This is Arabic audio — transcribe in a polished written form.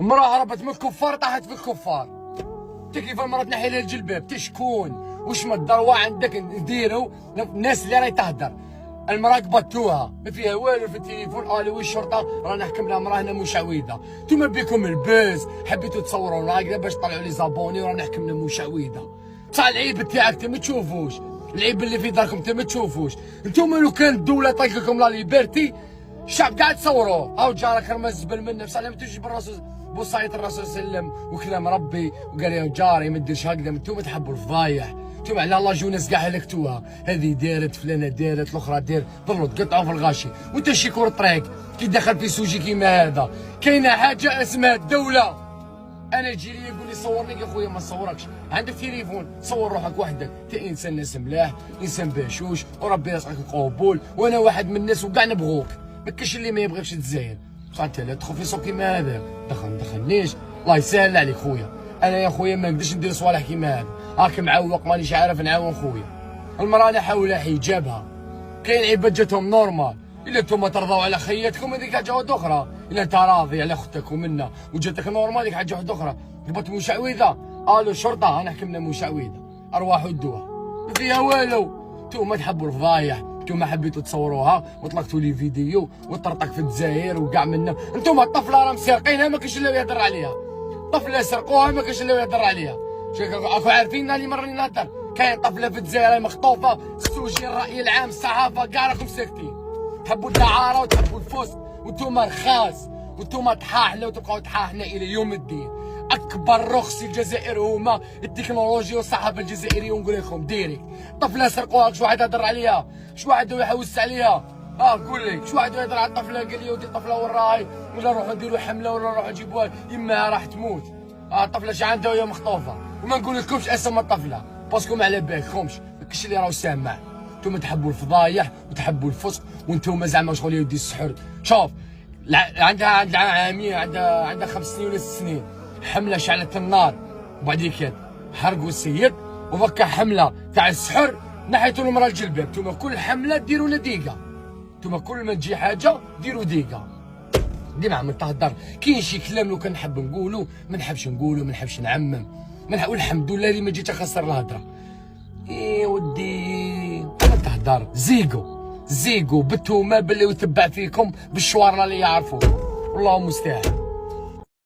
امرأة هربت من الكفار طاحت في الكفار. انت كيف المرأة تنحي لها الجلباب تشكون واش ما الدروة عندك نديرو الناس اللي راهي تهدر. المرأة قبضتوها ما فيها والو في التليفون قالوا الشرطة رانا نحكم لها مرأة هنا مشعوذة. نتوما بيكم الباز حبيتوا تصورونا هكذا باش تطلعوا لي زابوني ورانا نحكم لها مشعوذة. بصح العيب تاعك انت ما تشوفوش، العيب اللي في داركم انت ما تشوفوش. نتوما لو كان الدولة طايقلكم لا ليبرتي الشعب قاعد تصوروه. هاو جارك رمى الزبل منه بصح ما تجي بالرسول بوصاية الرسول صلى الله عليه وسلم وكلام ربي وقال يا جاري ما ديرش هكذا. انتوما تحبوا الفضايح، انتوما على الله جونس كاع هلكتوها. هذه دارت فلانه دارت الاخرى دارت ظلوا تقطعوا في الغاشي. وانت شيكور الطريق كي دخل في سوجي كيما هذا كاينه حاجه اسمها الدوله. انا يجي لي يقول لي صورني يا خويا ما نصوركش، عندك تليفون صور روحك وحدك. انت انسان ناس ملاح انسان باشوش وربي يرزقك القبول وانا واحد من الناس وكاع نبغوك. ما كاينش اللي ما يبغيكش تزاير. بصح انت لا تدخل في سوق كيما هذا ما دخلنيش. الله يسهل عليك خويا. انا يا خويا ما نقدرش ندير صوالح كيما هذا. هاك معوق مانيش عارف نعاون خويا. المراه انا حاولها حجابها. كاين عباد جاتهم نورمال. الا نتوما ترضاو على خياتكم هذيك حاجه واحده اخرى. الا انت راضي على اختك ومنا وجاتك نورمال هذيك حاجه واحده اخرى. قبضت مشعوذه قالوا الشرطه انا حكمنا مشعوذه ارواح ودوها ما فيها والو. نتوما تحبوا الفضايح، نتوما حبيتوا تصوروها وطلقتوا لي فيديو وطرطق في الجزائر وكاع منا. نتوما الطفله راه مسرقينها ما كاينش اللي يهضر عليها. طفله سرقوها ما كاينش اللي يهضر عليها. راكم عارفين اللي مرة نهضر كاين طفله في الجزائر مخطوفه السوجي الراي العام الصحافه كاع راكم ساكتين. تحبوا الدعاره وتحبوا الفسق وانتوما رخاص وانتوما تحاحله وتبقاو تحاحنا الى يوم الدين. اكبر رخص الجزائر هما التكنولوجيا والصحافه الجزائريه. ونقول لكم ديريكت طفله سرقوها شو واحد هضر عليها شو واحد يحوس عليها. نقول لك شو واحد يهضر على الطفله قال لي ودي الطفله وين راهي ولا نروحوا نديروا حمله ولا نروحوا نجيبوها يماها راح تموت. الطفله اش عندها وهي مخطوفه وما نقول لكمش اسم الطفله باسكو ما على بالكمش ما كاينش اللي راهو سامع. نتوما تحبوا الفضايح وتحبوا الفسق وانتوما زعما شغل يدي السحر. شوف عندها عامين عندها 5 سنين ولا 6 سنين حمله شعلت النار وبعديك حرقوا السيد وبكى حمله تاع السحر نحيتوا المراه الجلباب. نتوما كل حمله ديروا لها ديقه. نتوما كل ما تجي حاجه ديروا ديقه. ديما عم تهضر كاين شي كلام لو كان نحب نقولوا ما نحبش نقولوا ما نحبش نعمم والحمد لله اللي ما جيت اخسر الهضره. ايه ودي انا تهضر زيقو بالتهمه باللي يتبع فيكم بالشوارنا اللي يعرفوا والله مستاهل.